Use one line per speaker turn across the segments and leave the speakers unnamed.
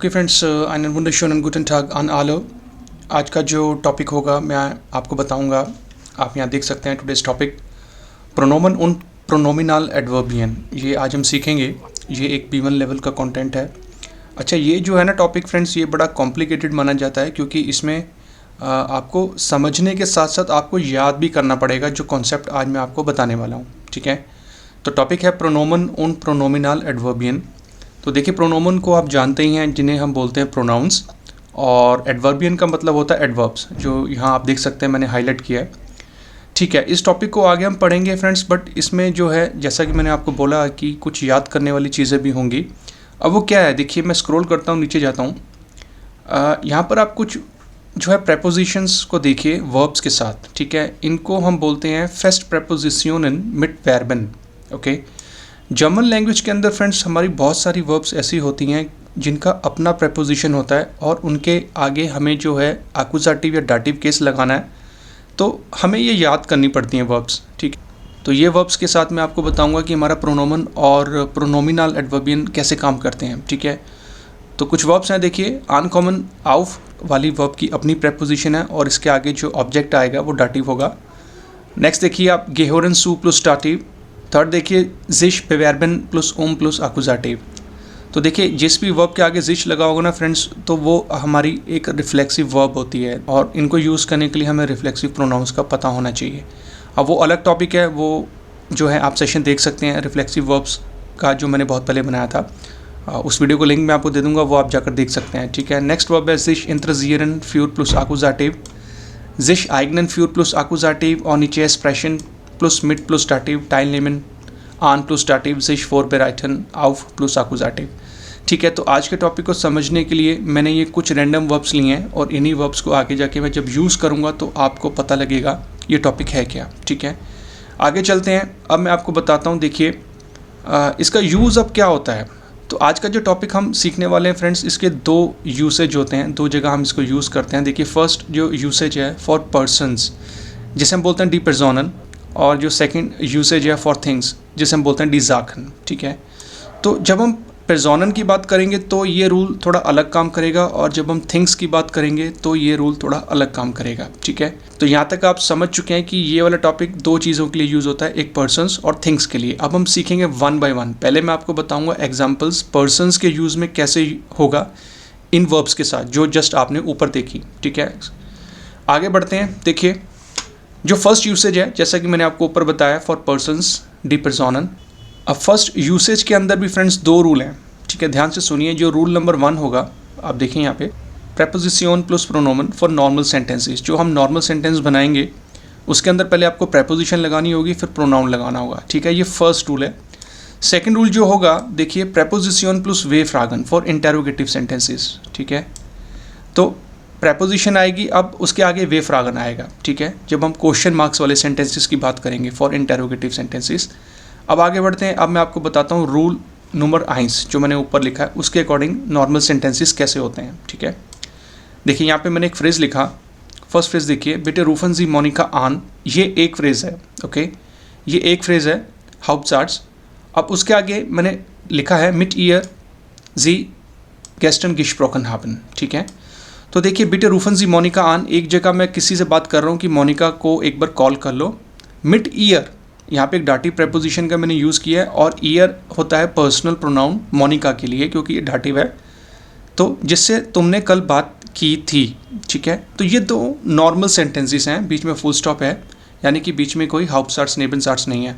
Okay friends, einen wunderschönen guten Tag an alle। आज का जो टॉपिक होगा मैं आपको बताऊंगा। आप यहाँ देख सकते हैं टुडेस टॉपिक प्रोनोमन उन प्रोनोमिनल एडवर्बियन। ये आज हम सीखेंगे। ये एक B1 लेवल का कंटेंट है। अच्छा, ये जो है ना टॉपिक फ्रेंड्स, ये बड़ा कॉम्प्लिकेटेड माना जाता है क्योंकि इसमें आपको समझने के साथ साथ आपको याद भी करना पड़ेगा जो कॉन्सेप्ट आज मैं आपको बताने वाला हूँ। ठीक है, तो टॉपिक है प्रोनोमन उन प्रोनोमिनल एडवर्बियन। तो देखिए, प्रोनोमन को आप जानते ही हैं, जिन्हें हम बोलते हैं प्रोनाउंस, और एडवर्बियन का मतलब होता है एडवर्ब्स, जो यहाँ आप देख सकते हैं मैंने हाईलाइट किया है। ठीक है, इस टॉपिक को आगे हम पढ़ेंगे फ्रेंड्स, बट इसमें जो है जैसा कि मैंने आपको बोला कि कुछ याद करने वाली चीज़ें भी होंगी। अब वो क्या है, देखिए मैं स्क्रॉल करता हूँ, नीचे जाता हूँ। यहाँ पर आप कुछ जो है प्रेपोजिशंस को देखिए वर्ब्स के साथ। ठीक है, इनको हम बोलते हैं फेस्ट प्रेपोजिशनन मिट वर्बन। ओके, जर्मन लैंग्वेज के अंदर फ्रेंड्स हमारी बहुत सारी वर्ब्स ऐसी होती हैं जिनका अपना प्रेपोजिशन होता है और उनके आगे हमें जो है एक्यूजेटिव या डाटिव केस लगाना है, तो हमें ये याद करनी पड़ती हैं वर्ब्स। ठीक है, तो ये वर्ब्स के साथ मैं आपको बताऊंगा कि हमारा प्रोनोमन और प्रोनोमिनल एडवर्बियन कैसे काम करते हैं। ठीक है, तो कुछ वर्ब्स हैं, देखिए अनकॉमन आउफ वाली वर्ब की अपनी प्रेपोजिशन है और इसके आगे जो ऑब्जेक्ट आएगा वो डाटिव होगा। नेक्स्ट देखिए आप गेहोरन सू प्लस डाटिव। थर्ड देखिए जिश बेवर्बन प्लस ओम प्लस एक्यूजेटिव। तो देखिए जिस भी वर्ब के आगे जिश लगा होगा ना फ्रेंड्स, तो वो हमारी एक रिफ्लेक्सिव वर्ब होती है और इनको यूज़ करने के लिए हमें रिफ्लेक्सिव प्रोनाउंस का पता होना चाहिए। अब वो अलग टॉपिक है, वो जो है आप सेशन देख सकते हैं रिफ्लेक्सिव वर्ब्स का, जो मैंने बहुत पहले बनाया था। उस वीडियो को लिंक मैं आपको दे दूंगा, वो आप जाकर देख सकते हैं। ठीक है, नेक्स्ट वर्ब है जिश इंटरजियरन फ्यूर प्लस एक्यूजेटिव, जिश आइगनन फ्यूर प्लस एक्यूजेटिव और नीचे एक्सप्रेशन प्लस मिट प्लस डाटिव, टाइलनेमन आन प्लस डाटिव, जिश फोर बेराइटन आउफ प्लस एक्यूजेटिव। ठीक है, तो आज के टॉपिक को समझने के लिए मैंने ये कुछ रैंडम वर्ब्स लिए हैं और इन्हीं वर्ब्स को आगे जाके मैं जब यूज़ करूँगा तो आपको पता लगेगा ये टॉपिक है क्या। ठीक है, आगे चलते हैं। अब मैं आपको बताता हूँ, देखिए इसका यूज़ अब क्या होता है। तो आज का जो टॉपिक हम सीखने वाले हैं फ्रेंड्स, इसके दो यूसेज होते हैं, दो जगह हम इसको यूज़ करते हैं। देखिए फर्स्ट जो यूसेज है फॉर पर्सनस, जिसे हम बोलते हैं डी पर्सोनन, और जो सेकंड यूसेज है फॉर थिंग्स, जिसे हम बोलते हैं डी ज़ाखन। ठीक है, तो जब हम पर्सोनन की बात करेंगे तो ये रूल थोड़ा अलग काम करेगा, और जब हम थिंग्स की बात करेंगे तो ये रूल थोड़ा अलग काम करेगा। ठीक है, तो यहाँ तक आप समझ चुके हैं कि ये वाला टॉपिक दो चीज़ों के लिए यूज़ होता है, एक पर्सन्स और थिंग्स के लिए। अब हम सीखेंगे वन बाय वन। पहले मैं आपको बताऊँगा एग्जाम्पल्स पर्सन्स के यूज़ में कैसे होगा इन वर्ब्स के साथ, जो जस्ट आपने ऊपर देखी। ठीक है, आगे बढ़ते हैं। देखिए जो फर्स्ट यूसेज है, जैसा कि मैंने आपको ऊपर बताया, फॉर पर्सन्स डी पर्सोनन। अब फर्स्ट यूसेज के अंदर भी फ्रेंड्स दो रूल हैं। ठीक है, ध्यान से सुनिए। जो रूल नंबर 1 होगा, आप देखें यहाँ पे, प्रेपोजिशन प्लस प्रोनोमन फॉर नॉर्मल सेंटेंसेस। जो हम नॉर्मल सेंटेंस बनाएंगे उसके अंदर पहले आपको प्रेपोजिशन लगानी होगी, फिर प्रोनाउन लगाना होगा। ठीक है, ये फर्स्ट रूल है। सेकेंड रूल जो होगा, देखिए प्रेपोजिशन प्लस वे फ्रागन फॉर इंटेरोगेटिव सेंटेंसेस। ठीक है, तो प्रेपोजिशन आएगी, अब उसके आगे वे फ्रागन आएगा। ठीक है, जब हम क्वेश्चन मार्क्स वाले सेंटेंसेस की बात करेंगे फॉर इंटेरोगेटिव सेंटेंसेस। अब आगे बढ़ते हैं। अब मैं आपको बताता हूँ रूल नंबर 1 जो मैंने ऊपर लिखा है, उसके अकॉर्डिंग नॉर्मल सेंटेंसेस कैसे होते हैं। ठीक है, देखिए यहाँ पे मैंने एक फ्रेज़ लिखा। फर्स्ट फ्रेज़ देखिए, बेटे रूफन जी मोनिका आन, ये एक फ्रेज़ है। ओके, ये एक फ्रेज़ है, हाउप्टसार्ट्स। अब उसके आगे मैंने लिखा है मिट ईयर जी गेस्टन गिशप्रोकन हाबन। ठीक है, तो देखिए बेटे रूफन जी मोनिका आन, एक जगह मैं किसी से बात कर रहा हूँ कि मोनिका को एक बार कॉल कर लो। मिट ईयर, यहाँ पे एक डाटिव प्रेपोजिशन का मैंने यूज़ किया है, और ईयर होता है पर्सनल प्रोनाउन मोनिका के लिए, क्योंकि ये डाटिव है, तो जिससे तुमने कल बात की थी। ठीक है, तो ये दो नॉर्मल सेंटेंसेस हैं, बीच में फुल स्टॉप है, यानी कि बीच में कोई हाउप्टसार्ट्स नेबनसार्ट्स नहीं है।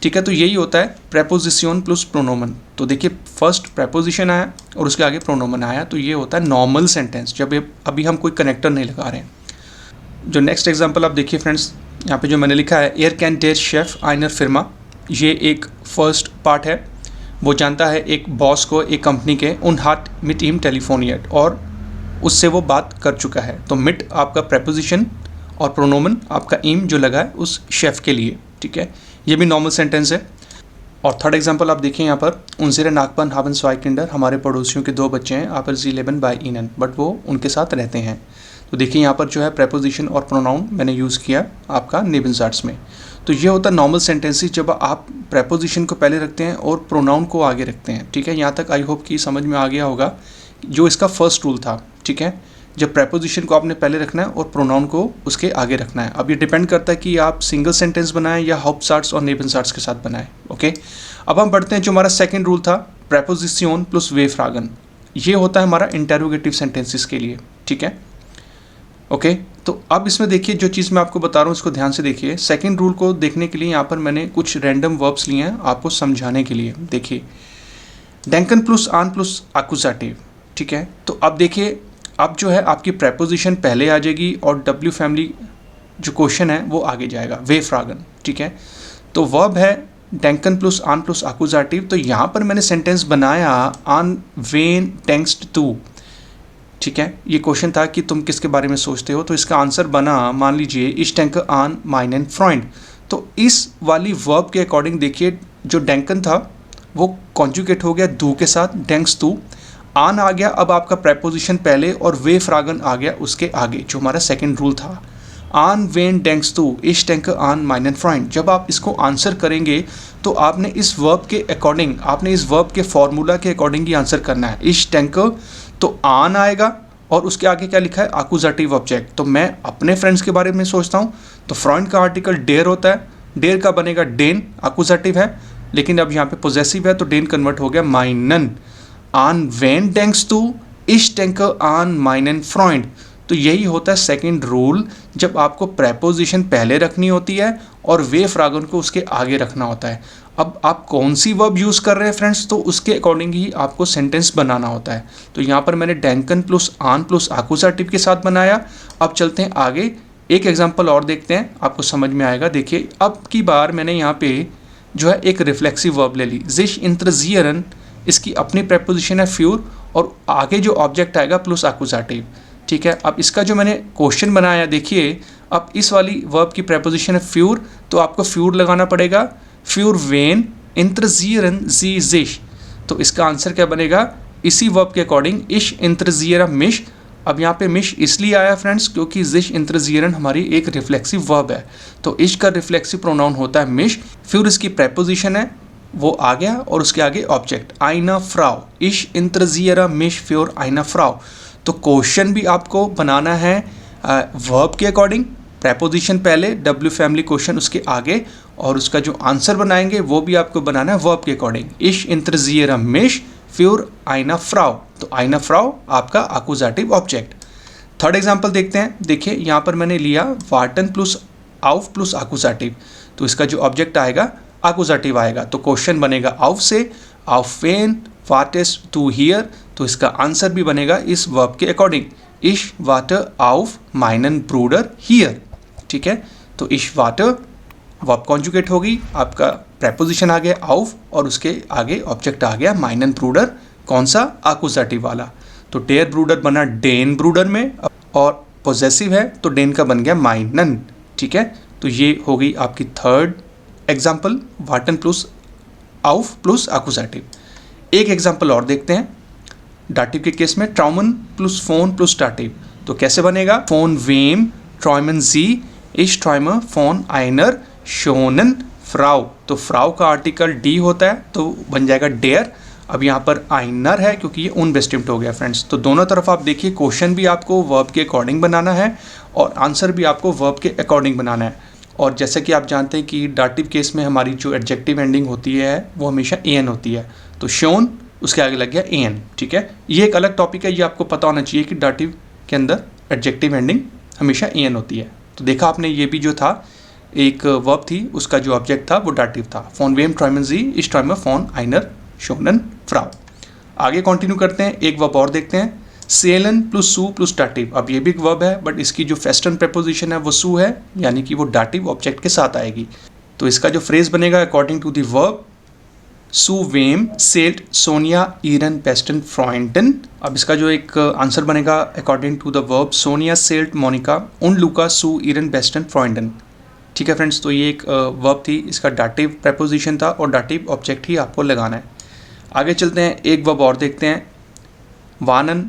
ठीक है, तो यही होता है प्रेपोजिशन प्लस प्रोनोमन। तो देखिए फर्स्ट प्रेपोजिशन आया और उसके आगे प्रोनोमन आया, तो ये होता है नॉर्मल सेंटेंस, जब अभी हम कोई कनेक्टर नहीं लगा रहे हैं। जो नेक्स्ट एग्जाम्पल आप देखिए फ्रेंड्स, यहाँ पे जो मैंने लिखा है, एयर कैन डेर शेफ आइनर फिर्मा, ये एक फर्स्ट पार्ट है। वो जानता है एक बॉस को एक कंपनी के, उन हाट मिट इम टेलीफोनियट, और उससे वो बात कर चुका है। तो मिट आपका प्रेपोजिशन और प्रोनोमन आपका इम जो लगा है उस शेफ के लिए। ठीक है, ये भी नॉर्मल सेंटेंस है। और थर्ड एग्जाम्पल आप देखिए यहाँ पर, उनसेरे नागपन हावन स्वाई किंडर, हमारे पड़ोसियों के 2 बच्चे हैं, आपर जी लेबन बाई इनन, बट वो उनके साथ रहते हैं। तो देखिए यहाँ पर जो है प्रेपोजिशन और प्रोनाउन मैंने यूज़ किया आपका नेबनसार्ट्स में। तो ये होता है नॉर्मल सेंटेंसेस, जब आप प्रेपोजिशन को पहले रखते हैं और प्रोनाउन को आगे रखते हैं। ठीक है, यहाँ तक आई होप कि समझ में आ गया होगा जो इसका फर्स्ट रूल था, ठीक है। जब प्रेपोजिशन को आपने पहले रखना है और प्रोनाउन को उसके आगे रखना है। अब ये डिपेंड करता है कि आप सिंगल सेंटेंस बनाएं या हाउप्टसाट्स और नेबनसाट्स के साथ बनाएं, ओके। अब हम बढ़ते हैं, जो हमारा सेकंड रूल था प्रेपोजिशन प्लस वे फ्रागन, ये होता है हमारा इंटेरोगेटिव सेंटेंसेस के लिए, ठीक है, ओके। तो अब इसमें देखिए, जो चीज़ मैं आपको बता रहा हूँ इसको ध्यान से देखिए। सेकंड रूल को देखने के लिए यहाँ पर मैंने कुछ रैंडम वर्ब्स लिए हैं आपको समझाने के लिए। देखिए, डेंकन प्लस आन प्लस एक्यूजेटिव, ठीक है। तो अब देखिए, अब जो है आपकी प्रेपोजिशन पहले आ जाएगी और डब्ल्यू फैमिली जो क्वेश्चन है वो आगे जाएगा, वे फ्रागन, ठीक है। तो वर्ब है डेंकन प्लस आन प्लस एक्यूजेटिव। तो यहाँ पर मैंने सेंटेंस बनाया आन वेन टेंक्स्ट टू, ठीक है। ये क्वेश्चन था कि तुम किसके बारे में सोचते हो, तो इसका आंसर बना, मान लीजिए, इस डेंक आन माइनन फ्रॉइंड। तो इस वाली वर्ब के अकॉर्डिंग देखिए, जो डेंकन था वो कॉन्जुगेट हो गया दू के साथ, डेंक्स टू, आन आ गया अब आपका प्रेपोजिशन पहले, और वे फ्रागन आ गया उसके आगे, जो हमारा सेकंड रूल था, आन वेन डेंक्स टू इस टेंक आन माइनन फ्राइंड। जब आप इसको आंसर करेंगे तो आपने इस वर्ब के अकॉर्डिंग, आपने इस वर्ब के फॉर्मूला के अकॉर्डिंग ही आंसर करना है। इस टेंक तो आन आएगा और उसके आगे क्या लिखा है, एक्यूजेटिव ऑब्जेक्ट। तो मैं अपने फ्रेंड्स के बारे में सोचता हूँ तो फ्रॉइंड का आर्टिकल डेयर होता है, डेयर का बनेगा डेन, एक्यूजेटिव है, लेकिन अब यहाँ पे पोजेसिव है तो डेन कन्वर्ट हो गया माइनन। आन वेन डेंक्स टू इस टेंक आन माइनन फ्रॉइंड। तो यही होता है सेकंड रूल, जब आपको प्रेपोजिशन पहले रखनी होती है और वे फ्रागन को उसके आगे रखना होता है। अब आप कौन सी वर्ब यूज़ कर रहे हैं फ्रेंड्स, तो उसके अकॉर्डिंग ही आपको सेंटेंस बनाना होता है। तो यहाँ पर मैंने डेंकन प्लस आन प्लस एक्यूजेटिव के साथ बनाया। अब चलते हैं आगे, एक एग्जाम्पल और देखते हैं, आपको समझ में आएगा। देखिए, अब की बार मैंने यहाँ पे जो है एक रिफ्लेक्सिव वर्ब ले ली, जिश इंत्रजियरन, इसकी अपनी प्रेपोजिशन है फ्यूर और आगे जो ऑब्जेक्ट आएगा प्लस एक्यूजेटिव, ठीक है। अब इसका जो मैंने क्वेश्चन बनाया, देखिए, अब इस वाली वर्ब की प्रेपोजिशन है फ्यूर, तो आपको फ्यूर लगाना पड़ेगा, फ्यूर वेन इंत्रजियरन जी जिश। तो इसका आंसर क्या बनेगा, इसी वर्ब के अकॉर्डिंग इश इंत्रजियरा मिश। अब यहाँ पे मिश इसलिए आया फ्रेंड्स क्योंकि जिश इंत्रजियरन हमारी एक रिफ्लेक्सिव वर्ब है, तो इश का रिफ्लेक्सिव प्रोनाउन होता है मिश। फिर इसकी प्रेपोजिशन है वो आ गया और उसके आगे ऑब्जेक्ट आइना फ्राउ, इश इंत्रजियरा मिश फ्योर आइना फ्राउ। तो क्वेश्चन भी आपको बनाना है वर्ब के अकॉर्डिंग, प्रेपोजिशन पहले, डब्ल्यू फैमिली क्वेश्चन उसके आगे, और उसका जो आंसर बनाएंगे वो भी आपको बनाना है वर्ब के अकॉर्डिंग, इश इंत्रजियरा मिश फ्योर आइना फ्राउ। तो आइना फ्राउ आपका एक्यूजेटिव ऑब्जेक्ट। थर्ड एग्जांपल देखते हैं। देखिए, यहाँ पर मैंने लिया वार्टन प्लस आउफ प्लस एक्यूजेटिव, तो इसका जो ऑब्जेक्ट आएगा एक्यूजेटिव आएगा। तो क्वेश्चन बनेगा आउफ से, आउफ वेन वाटेस टू हियर, तो इसका आंसर भी बनेगा इस वर्ब के अकॉर्डिंग, इश वाटर आउफ माइनन ब्रूडर हियर, ठीक है। तो इश वाटर वर्ब कॉन्जुगेट होगी, आपका प्रेपोजिशन आ गया आउफ और उसके आगे ऑब्जेक्ट आ गया माइनन ब्रूडर, कौन सा, एक्यूजेटिव वाला। तो डेयर ब्रूडर बना डेन ब्रूडर में, और पोजेसिव है तो डेन का बन गया माइनन, ठीक है। तो ये हो गई आपकी थर्ड एग्जाम्पल, वाटन प्लस आउफ प्लस एक्यूजेटिव। एक एग्जाम्पल और देखते हैं डाटिव के केस में, ट्राउमन प्लस फोन प्लस डाटिव। तो कैसे बनेगा, फोन वेम ट्राइमन जी इश ट्राइमर फोन आइनर शोनन फ्राउ। तो फ्राउ का आर्टिकल डी होता है तो बन जाएगा डेयर। अब यहाँ पर आइनर है क्योंकि ये उन बेस्टिम्ड हो गया फ्रेंड्स। तो दोनों तरफ आप देखिए, क्वेश्चन भी आपको वर्ब के अकॉर्डिंग बनाना है और आंसर भी आपको वर्ब के अकॉर्डिंग बनाना है। और जैसे कि आप जानते हैं कि डाटिव केस में हमारी जो एडजेक्टिव एंडिंग होती है वो हमेशा एन होती है, तो शोन उसके आगे लग गया एन, ठीक है। ये एक अलग टॉपिक है, ये आपको पता होना चाहिए कि डाटिव के अंदर एडजेक्टिव एंडिंग हमेशा एन होती है। तो देखा आपने, ये भी जो था एक वर्ब थी, उसका जो ऑब्जेक्ट था वो डाटिव था, फोन वेम ट्राइमन जी इस ट्राइमर फोन आइनर शोनन फ्राउ। आगे कंटिन्यू करते हैं, एक वर्ब और देखते हैं, सेलन प्लस सू प्लस डाटिव। अब ये भी एक वर्ब है बट इसकी जो फेस्टन प्रेपोजिशन है वो सू है, यानी कि वो डाटिव ऑब्जेक्ट के साथ आएगी। तो इसका जो फ्रेज बनेगा अकॉर्डिंग टू द वर्ब, सू वेम सेल्ट सोनिया ईरन पेस्टन फ्रॉइंटन। अब इसका जो एक आंसर बनेगा according to the verb, Sonia सेल्ट मोनिका उन लुका सू ईरन बेस्टन फ्रॉइंटन, ठीक है फ्रेंड्स। तो ये एक वर्ब थी, इसका डाटिव प्रेपोजिशन था और डाटिव ऑब्जेक्ट ही आपको लगाना है। आगे चलते हैं, एक वर्ब और देखते हैं, वानन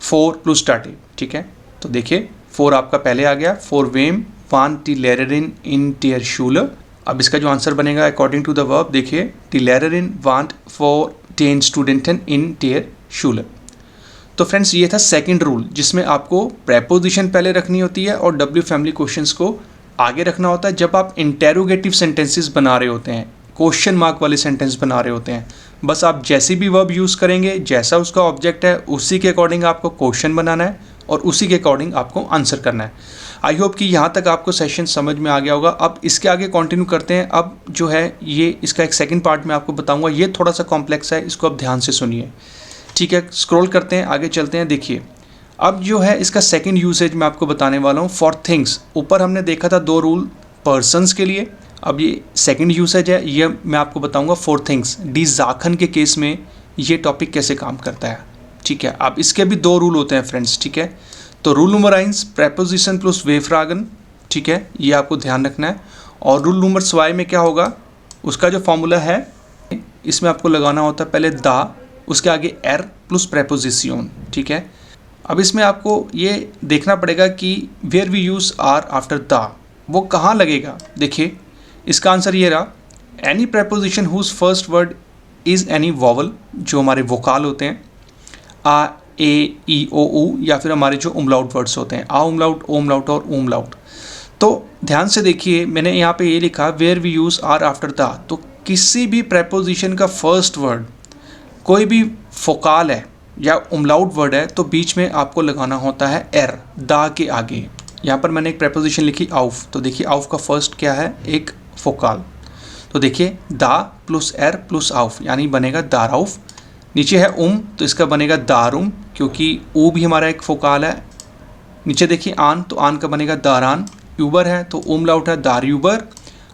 फोर प्लस डाटिव, ठीक है। तो देखिए, फोर आपका पहले आ गया, फोर वेम वान टी लेररिन इन टियर शूलर। अब इसका जो आंसर बनेगा अकॉर्डिंग टू द वर्ब, देखिए, टी लेररिन वांट फॉर 10 स्टूडेंटन इन टियर शूलर। तो फ्रेंड्स ये था सेकंड रूल, जिसमें आपको प्रेपोजिशन पहले रखनी होती है और डब्ल्यू फैमिली क्वेश्चंस को आगे रखना होता है जब आप इंटेरोगेटिव सेंटेंसेस बना रहे होते हैं, क्वेश्चन मार्क वाले सेंटेंस बना रहे होते हैं। बस आप जैसी भी वर्ब यूज़ करेंगे, जैसा उसका ऑब्जेक्ट है, उसी के अकॉर्डिंग आपको क्वेश्चन बनाना है और उसी के अकॉर्डिंग आपको आंसर करना है। आई होप कि यहाँ तक आपको सेशन समझ में आ गया होगा। अब इसके आगे कंटिन्यू करते हैं। अब जो है ये इसका एक सेकंड पार्ट मैं आपको बताऊंगा, ये थोड़ा सा कॉम्प्लेक्स है, इसको आप ध्यान से सुनिए, ठीक है। स्क्रॉल करते हैं, आगे चलते हैं। देखिए अब जो है इसका सेकंड यूसेज मैं आपको बताने वाला हूँ, फॉर थिंग्स। ऊपर हमने देखा था 2 रूल पर्सन्स के लिए, अब ये सेकंड यूसेज है, ये मैं आपको बताऊंगा फॉर थिंग्स। डी जाखन के केस में ये टॉपिक कैसे काम करता है, ठीक है। अब इसके भी 2 रूल होते हैं फ्रेंड्स, ठीक है। तो रूल नंबर 1 प्रेपोजिशन प्लस वेफ्रागन, ठीक है, ये आपको ध्यान रखना है। और रूल नंबर 2 में क्या होगा, उसका जो फॉर्मूला है इसमें आपको लगाना होता है पहले दा, उसके आगे एर प्लस प्रेपोजिशन, ठीक है। अब इसमें आपको ये देखना पड़ेगा कि where we use are after the, वो कहाँ लगेगा। देखिए इसका आंसर ये रहा, any preposition whose first word is any vowel, जो हमारे वोकाल होते हैं, आ ए ई ओ ऊ, या फिर हमारे जो उमलाउट वर्ड्स होते हैं, आ उमलाउट, ओ उमलाउट और ऊ उमलाउट। तो ध्यान से देखिए मैंने यहाँ पे ये लिखा where we use are after the, तो किसी भी प्रेपोजिशन का फर्स्ट वर्ड कोई भी फोकाल है या उमलाउट वर्ड है तो बीच में आपको लगाना होता है एर, दा के आगे। यहाँ पर मैंने एक प्रेपोजिशन लिखी आउफ, तो देखिए आउफ का फर्स्ट क्या है, एक फोकाल, तो देखिए दा प्लस एर प्लस आउफ, यानी बनेगा दाराउफ। नीचे है तो इसका बनेगा दारुम, क्योंकि ऊ भी हमारा एक फोकाल है। नीचे देखिए आन, तो आन का बनेगा दारान। यूबर है तो उमलाउट है दारयूबर।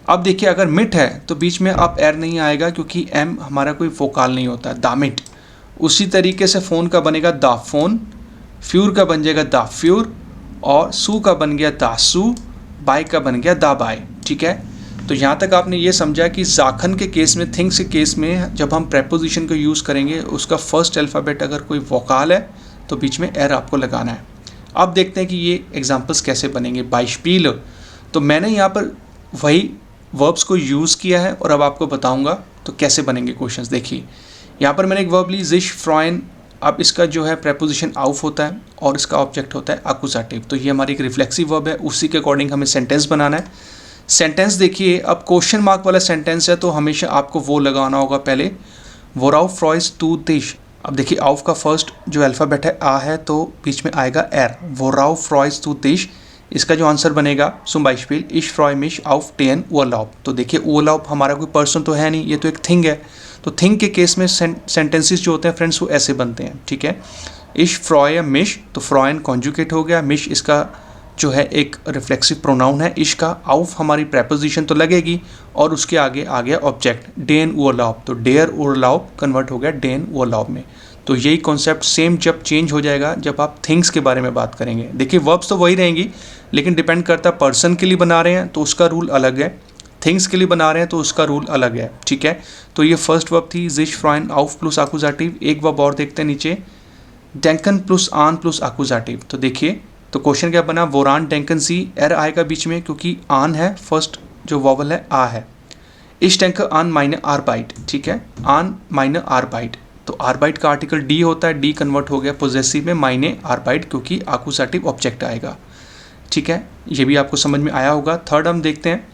अब देखिए अगर मिट है तो बीच में अब एर नहीं आएगा, क्योंकि एम हमारा कोई फोकाल नहीं होता, दामिट। उसी तरीके से फ़ोन का बनेगा दा फोन, फ्यूर का बन जाएगा दा फ्यूर, और सू का बन गया दासू, बाय का बन गया दा बाय, ठीक है। तो यहाँ तक आपने ये समझा कि जाखन के केस में, थिंग्स के केस में जब हम प्रेपोजिशन को यूज़ करेंगे, उसका फर्स्ट अल्फ़ाबेट अगर कोई वोकाल है तो बीच में एर आपको लगाना है। अब देखते हैं कि ये एग्जांपल्स कैसे बनेंगे। बाइशपील, तो मैंने यहाँ पर वही वर्ब्स को यूज़ किया है और अब आपको बताऊंगा तो कैसे बनेंगे क्वेश्चंस। देखिए यहाँ पर मैंने एक वर्ब ली जिश फ्रॉइन, अब इसका जो है प्रेपोजिशन आउफ होता है और इसका ऑब्जेक्ट होता है अकुजाटिव, तो ये हमारी एक रिफ्लेक्सिव वर्ब है, उसी के अकॉर्डिंग हमें सेंटेंस बनाना है। सेंटेंस देखिए, अब क्वेश्चन मार्क वाला सेंटेंस है तो हमेशा आपको वो लगाना होगा पहले, वोराउ फ्रॉइस टू दिश। अब देखिए आउफ का फर्स्ट जो अल्फ़ाबेट है आ है, तो बीच में आएगा एर, वोराउ फ्रॉइस टू दिश। इसका जो आंसर बनेगा सुम बाइशपील इश फ्रॉय मिश आउफ टेन उर्लाउब। तो देखिए उर्लाउब हमारा कोई पर्सन तो है नहीं, ये तो एक थिंग है। तो थिंग के केस में सेंटेंसेस जो होते हैं फ्रेंड्स वो ऐसे बनते हैं, ठीक है। इश फ्रॉय मिश, तो फ्रॉयन कॉन्जुगेट हो गया, मिश इसका जो है एक रिफ्लेक्सिव प्रोनाउन है, इश का। आउफ हमारी प्रेपोजिशन तो लगेगी और उसके आगे आ गया ऑब्जेक्ट डेन उर्लाउब, तो डेयर उर्लाउब कन्वर्ट हो गया डेन उर्लाउब में। तो यही कॉन्सेप्ट सेम जब चेंज हो जाएगा जब आप थिंग्स के बारे में बात करेंगे। देखिए वर्ब्स तो वही रहेंगी, लेकिन डिपेंड करता है पर्सन के लिए बना रहे हैं तो उसका रूल अलग है, थिंग्स के लिए बना रहे हैं तो उसका रूल अलग है, ठीक है। तो ये फर्स्ट वर्ब थी जिश फ्रॉइन आउफ प्लस आकुजाटिव। एक वर्ब और देखते हैं नीचे, डेंकन प्लस आन प्लस आकुजाटिव। तो देखिए तो क्वेश्चन क्या बना, वोरान डेंकन सी, एर आएगा बीच में क्योंकि आन है, फर्स्ट जो वॉवल है आ है। इस टैंकर आन माइने आर बाइट, ठीक है, आन माइने आर बाइट, तो आर बाइट का आर्टिकल डी होता है, डी कन्वर्ट हो गया पॉजेसिव में माइने आर बाइट, क्योंकि आकुजाटिव ऑब्जेक्ट आएगा, ठीक है। ये भी आपको समझ में आया होगा। थर्ड हम देखते हैं,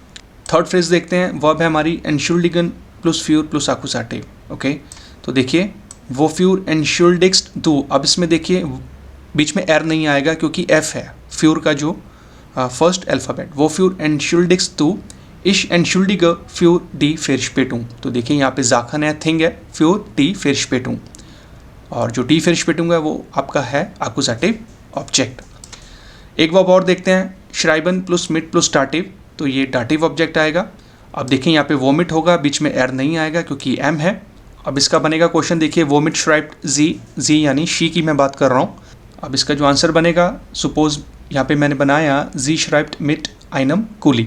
थर्ड फ्रेज देखते हैं, वर्ब है हमारी एनशुल्डिगन प्लस फ्यूर प्लस आकुजाटिव, ओके। तो देखिए वो फ्यूर एनशुल्डिग्स दू, अब इसमें देखिए बीच में एर नहीं आएगा क्योंकि एफ है फ्यूर का जो फर्स्ट अल्फ़ाबेट, वो फ्यूर एनशुल्डिग्स दू इश एनशुल्डिग फ्यूर डी फिरस्पेटू। तो देखिए यहाँ पे जाखन है, थिंग है, फ्यूर डी फिरस्पेटू, और जो डी फिरस्पेटू है वो आपका है आकुजाटिव ऑब्जेक्ट। एक वर्ब और देखते हैं, श्राइबन प्लस मिट प्लस डाटिव, तो ये डाटिव ऑब्जेक्ट आएगा। अब देखिए यहाँ पे वोमिट होगा, बीच में एर नहीं आएगा क्योंकि एम है। अब इसका बनेगा क्वेश्चन, देखिए वोमिट श्राइब्ड जी यानी शी की मैं बात कर रहा हूँ। अब इसका जो आंसर बनेगा, सपोज यहाँ पे मैंने बनाया जी श्राइब्ड मिट आइनम कूली,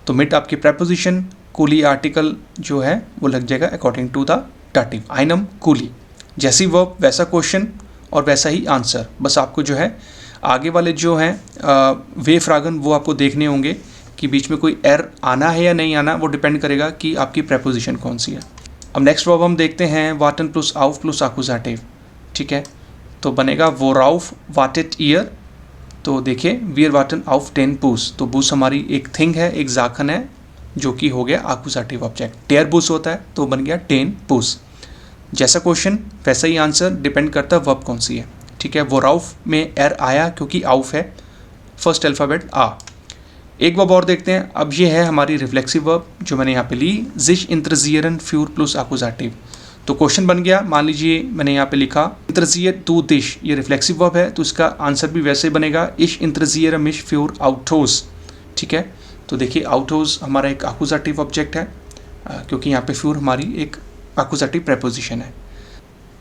तो मिट आपकी प्रेपोजिशन, कूली आर्टिकल जो है वो लग जाएगा अकॉर्डिंग टू द डाटिव, आइनम कूली। जैसी वर्ब वैसा क्वेश्चन और वैसा ही आंसर, बस आपको जो है आगे वाले जो हैं वे फ्रागन वो आपको देखने होंगे कि बीच में कोई एर आना है या नहीं आना, वो डिपेंड करेगा कि आपकी प्रेपोजिशन कौन सी है। अब नेक्स्ट वर्ब हम देखते हैं, वाटन प्लस आउफ प्लस आकुजाटिव, ठीक है। तो बनेगा वोराउफ वाटेट ईयर। तो देखिए वीर वाटन ऑफ 10 बूस, तो बूस हमारी एक थिंग है, एक जाखन है, जो कि हो गया आकुजाटिव ऑब्जेक्ट। टेयर बूस होता है तो बन गया 10 बूस। जैसा क्वेश्चन वैसा ही आंसर, डिपेंड करता है वर्ब कौन सी है। ठीक है, वोराउफ में एर आया क्योंकि आउफ है, फर्स्ट अल्फ़ाबेट आ। एक वर्ब और देखते हैं। अब ये है हमारी रिफ्लेक्सिव वर्ब जो मैंने यहाँ पे ली, जिश इंटरजियरन फ्यूर प्लस आकुजाटिव। तो क्वेश्चन बन गया, मान लीजिए मैंने यहाँ पे लिखा इंटरजियर टू दिश, ये रिफ्लेक्सिव वर्ब है तो इसका आंसर भी वैसे ही बनेगा, इश इंटरजियर मिश फ्यूर आउटोस। ठीक है, तो देखिए आउटोस हमारा एक आकुजाटिव ऑब्जेक्ट है क्योंकि यहाँ पे फ्यूर हमारी एक आकुजाटिव प्रेपोजिशन है।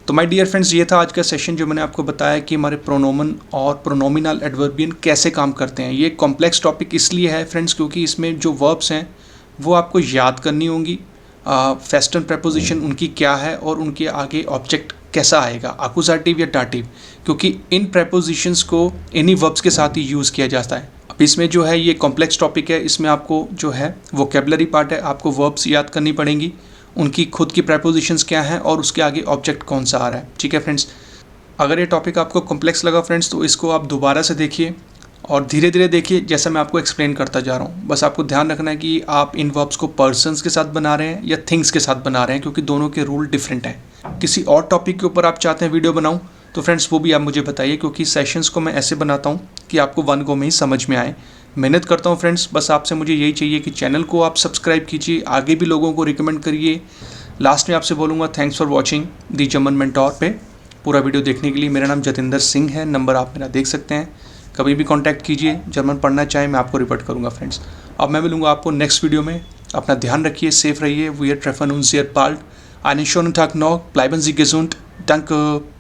तो माय डियर फ्रेंड्स, ये था आज का सेशन जो मैंने आपको बताया कि हमारे प्रोनोमन और प्रोनोमिनल एडवर्बियन कैसे काम करते हैं। ये कॉम्प्लेक्स टॉपिक इसलिए है फ्रेंड्स क्योंकि इसमें जो वर्ब्स हैं वो आपको याद करनी होंगी, फेस्टन प्रेपोजिशन उनकी क्या है और उनके आगे ऑब्जेक्ट कैसा आएगा, आकुजाटिव या डाटिव, क्योंकि इन प्रेपोजिशंस को इन्हीं वर्ब्स के साथ ही यूज़ किया जाता है। अब इसमें जो है ये कॉम्प्लेक्स टॉपिक है, इसमें आपको जो है वोकेबलरी पार्ट है, आपको वर्ब्स याद करनी पड़ेंगी, उनकी खुद की प्रेपोजिशंस क्या हैं और उसके आगे ऑब्जेक्ट कौन सा आ रहा है। ठीक है फ्रेंड्स, अगर ये टॉपिक आपको कॉम्प्लेक्स लगा फ्रेंड्स तो इसको आप दोबारा से देखिए और धीरे धीरे देखिए जैसा मैं आपको एक्सप्लेन करता जा रहा हूँ। बस आपको ध्यान रखना है कि आप इन वर्ब्स को पर्सन्स के साथ बना रहे हैं या थिंग्स के साथ बना रहे हैं, क्योंकि दोनों के रूल डिफरेंट हैं। किसी और टॉपिक के ऊपर आप चाहते हैं वीडियो बनाऊँ तो फ्रेंड्स वो भी आप मुझे बताइए, क्योंकि सेशंस को मैं ऐसे बनाता हूँ कि आपको वन गो में ही समझ में आए। मेहनत करता हूँ फ्रेंड्स, बस आपसे मुझे यही चाहिए कि चैनल को आप सब्सक्राइब कीजिए, आगे भी लोगों को रिकमेंड करिए। लास्ट में आपसे बोलूँगा thanks for watching the German mentor पे। पूरा वीडियो देखने के लिए मेरा नाम जतिंदर सिंह है, नंबर आप मेरा देख सकते हैं। कभी भी कांटेक्ट कीजिए, जर्मन पढ़ना चाहे मैं आपको रिपोर्ट करूँगा फ्रेंड्स। अब मैं मिलूँगा आपको नेक्स्ट वीडियो में। अपना ध्यान रखिए, सेफ रहिए, वीयर ट्रेफन उनसियर पाल्ट, आने शोन टाक नॉक, ब्लाइबन जी gesund, danke।